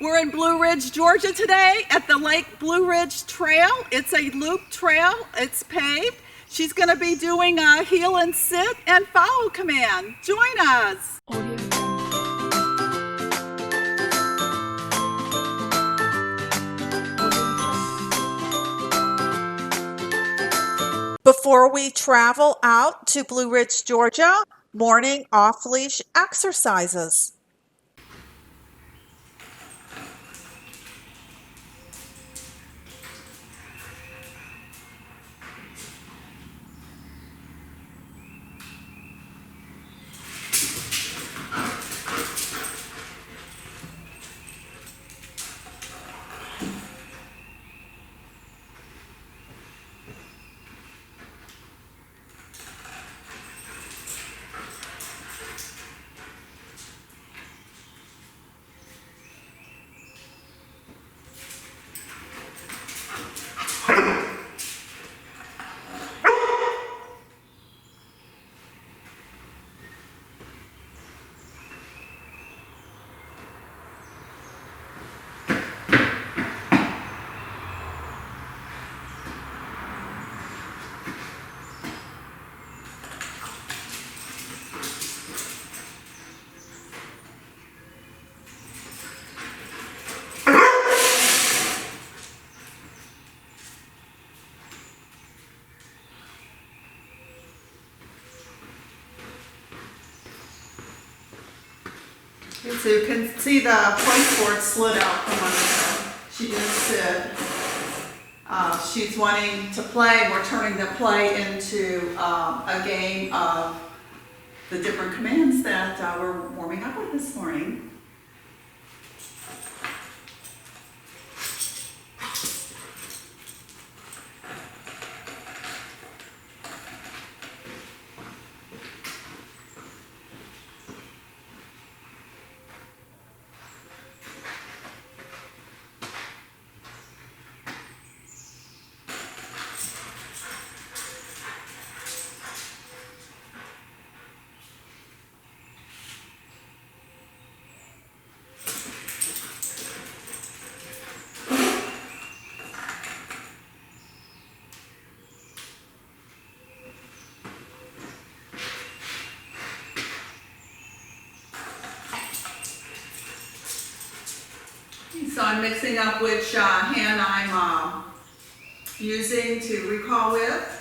We're in Blue Ridge, Georgia today at the Lake Blue Ridge Trail. It's a loop trail, it's paved. She's gonna be doing a heel and sit and follow command. Join us. Before we travel out to Blue Ridge, Georgia, morning off-leash exercises. So you can see the placeboard slid out from under her. She didn't sit. She's wanting to play. We're turning the play into a game of the different commands that we're warming up with this morning. So I'm mixing up which hand I'm using to recall with.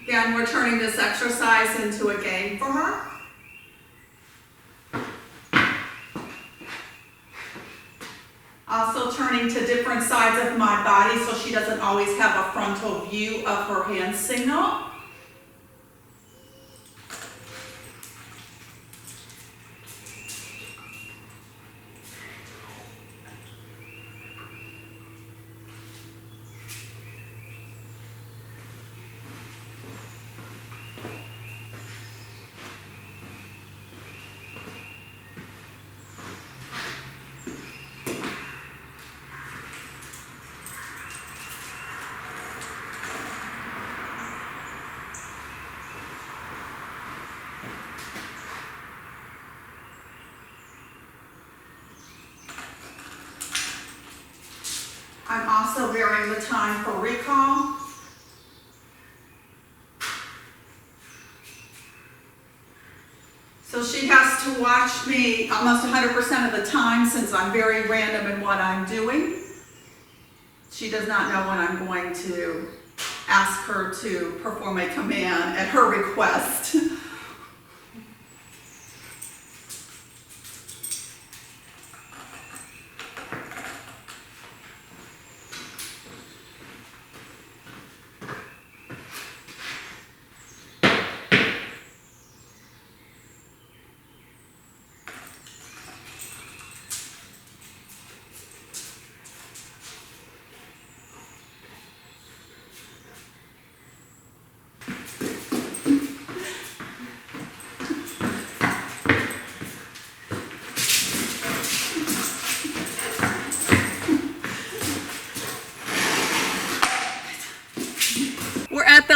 Again, we're turning this exercise into a game for her. Also turning to different sides of my body so she doesn't always have a frontal view of her hand signal. I'm also varying the time for recall. So she has to watch me almost 100% of the time since I'm very random in what I'm doing. She does not know when I'm going to ask her to perform a command at her request.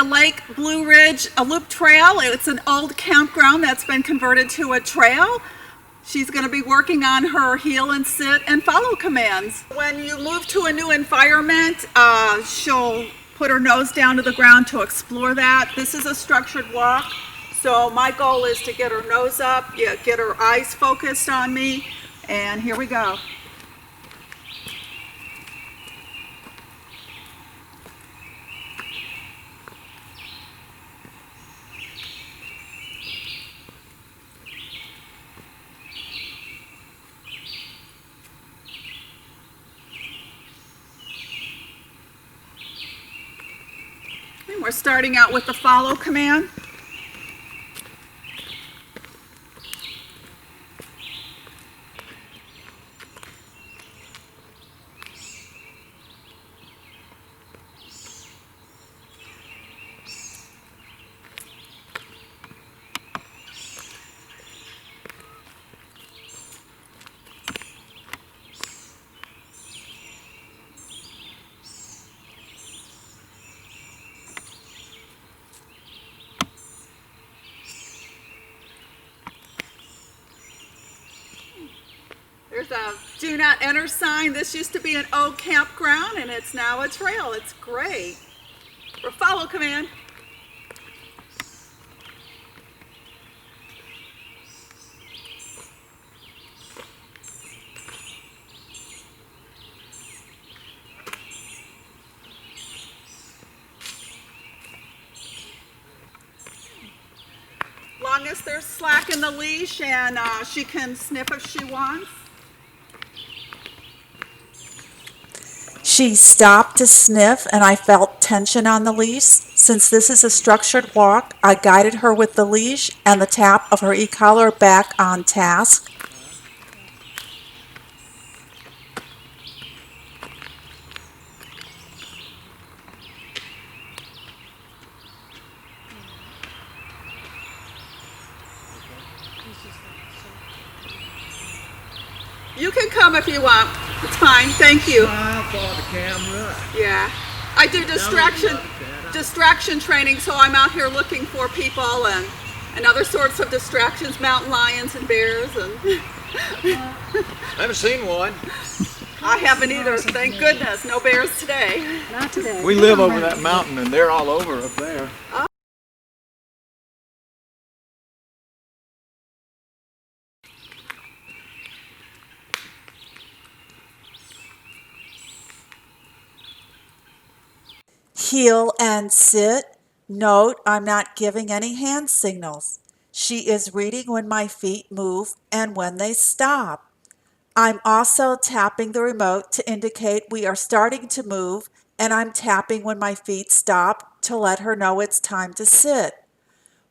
Lake Blue Ridge a loop trail. It's an old campground that's been converted to a trail. She's going to be working on her heel and sit and follow commands. When you move to a new environment, she'll put her nose down to the ground to explore that. This is a structured walk, so my goal is to get her nose up, get her eyes focused on me, and here we go. We're starting out with the follow command. There's a do not enter sign. This used to be an old campground and it's now a trail. It's great. For follow command. Long as there's slack in the leash and she can sniff if she wants. She stopped to sniff and I felt tension on the leash. Since this is a structured walk, I guided her with the leash and the tap of her e-collar back on task. You can come if you want. It's fine. Thank you. Smile for the camera. Yeah. I do distraction training, so I'm out here looking for people and other sorts of distractions, mountain lions and bears. And I haven't seen one. I haven't either. Thank goodness. No bears today. Not today. We live over that mountain and they're all over up there. Heel and sit. Note, I'm not giving any hand signals. She is reading when my feet move and when they stop. I'm also tapping the remote to indicate we are starting to move, and I'm tapping when my feet stop to let her know it's time to sit.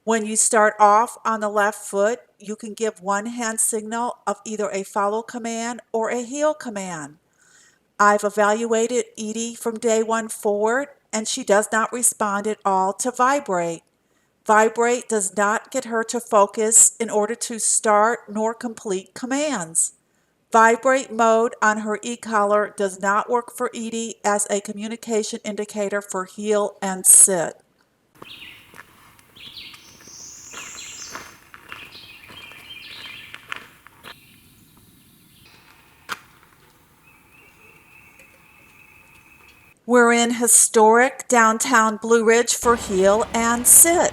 When you start off on the left foot, you can give one hand signal of either a follow command or a heel command. I've evaluated Edie from day one forward, and she does not respond at all to vibrate. Vibrate does not get her to focus in order to start nor complete commands. Vibrate mode on her e-collar does not work for Edie as a communication indicator for heel and sit. We're in historic downtown Blue Ridge for heel and sit.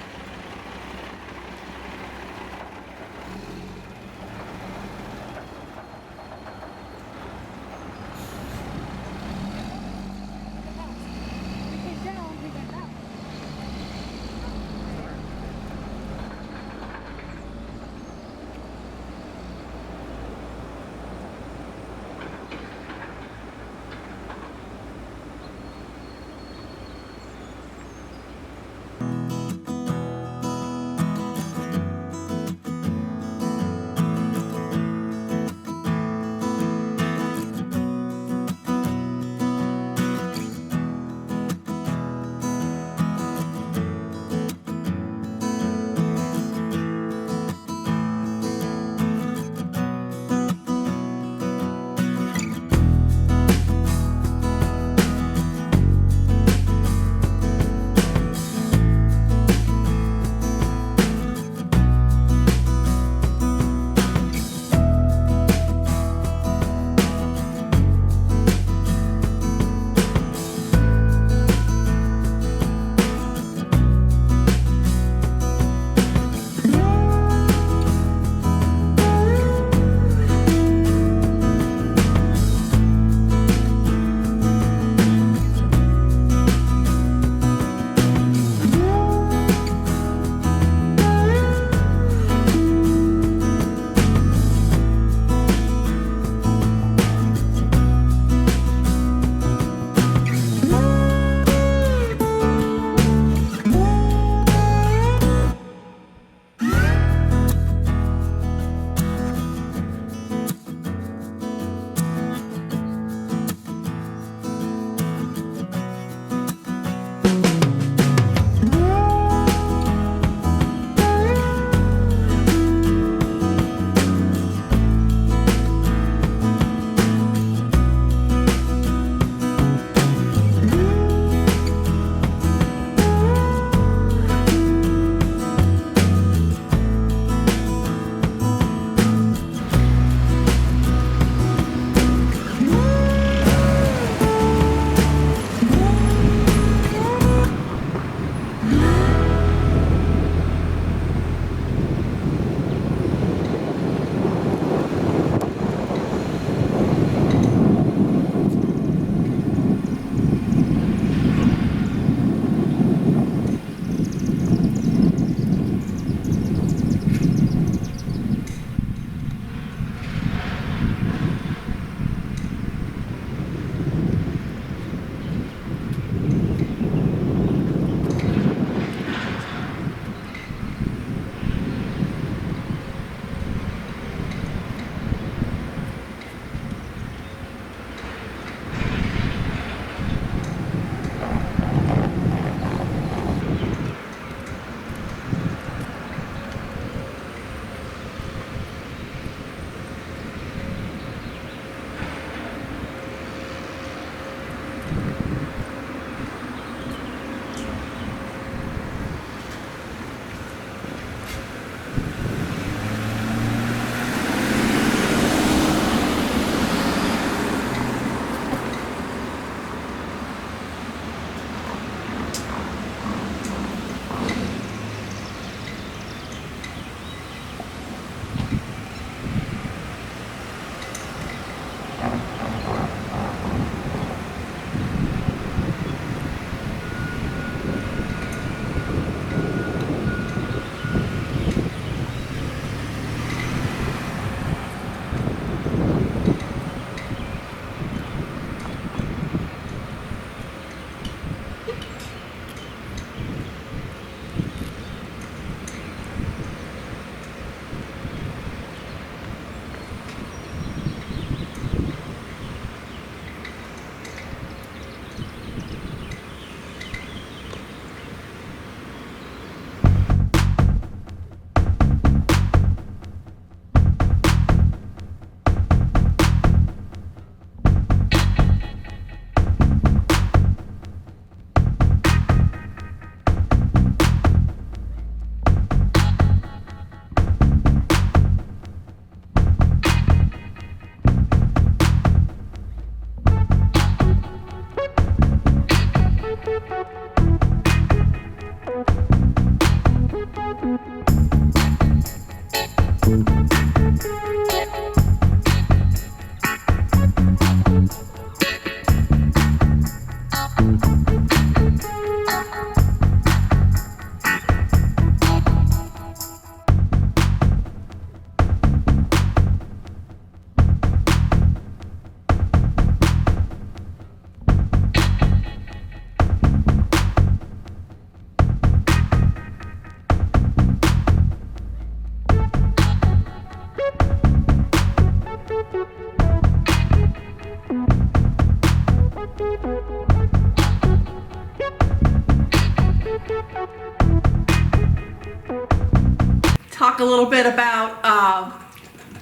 talk a little bit about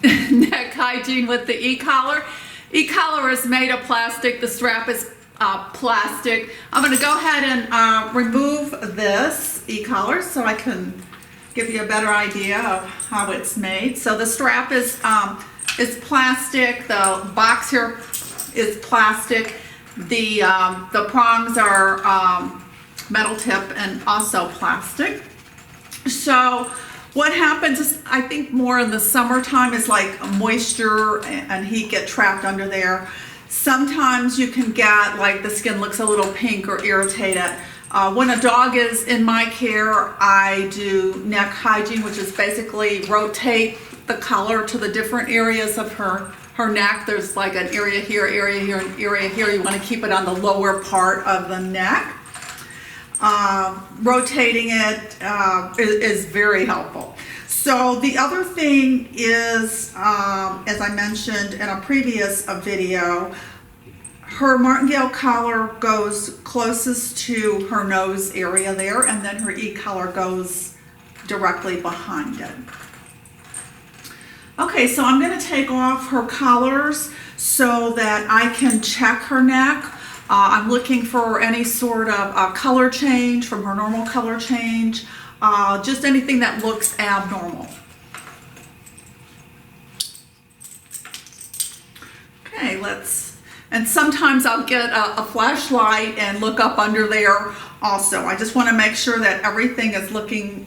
neck hygiene with the e-collar. E-collar is made of plastic. The strap is plastic. I'm going to go ahead and remove this e-collar so I can give you a better idea of how it's made. So the strap is plastic. The box here is plastic. The prongs are metal tip and also plastic. So what happens is, I think more in the summertime, is like moisture and heat get trapped under there. Sometimes you can get like the skin looks a little pink or irritated. When a dog is in my care, I do neck hygiene, which is basically rotate the collar to the different areas of her neck. There's like an area here, and area here. You want to keep it on the lower part of the neck. Rotating it is very helpful. So the other thing is, as I mentioned in a previous video, her Martingale collar goes closest to her nose area there, and then her e-collar goes directly behind it. Okay, so I'm going to take off her collars so that I can check her neck. I'm looking for any sort of color change from her normal color change, just anything that looks abnormal. Okay, and sometimes I'll get a flashlight and look up under there also. I just want to make sure that everything is looking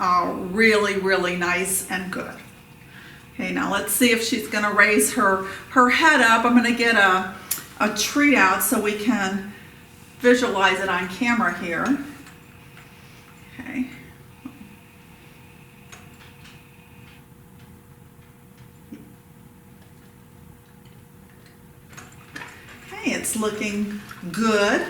really, really nice and good. Okay, now let's see if she's going to raise her head up. I'm going to get a treat out so we can visualize it on camera here. Okay. Okay, it's looking good.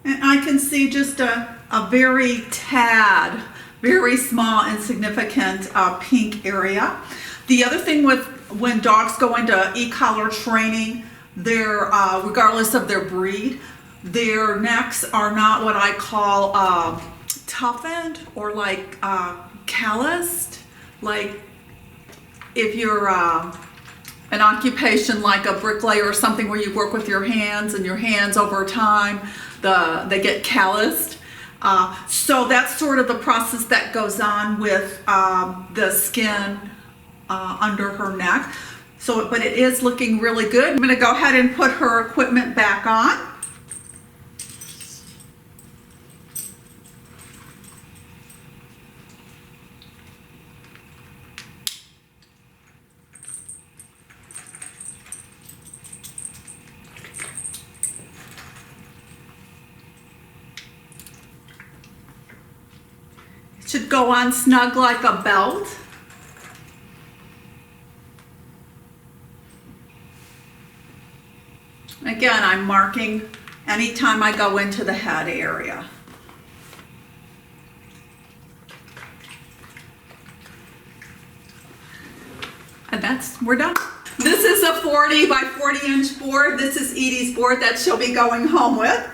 And I can see just a very tad, very small, insignificant pink area. The other thing with when dogs go into e-collar training, they're, regardless of their breed, their necks are not what I call toughened or like calloused. Like if you're an occupation like a bricklayer or something where you work with your hands, and your hands over time, they get calloused. So that's sort of the process that goes on with the skin under her neck. So, but it is looking really good. I'm going to go ahead and put her equipment back on. Should go on snug like a belt. Again, I'm marking anytime I go into the head area. And we're done. This is a 40 by 40 inch board. This is Edie's board that she'll be going home with.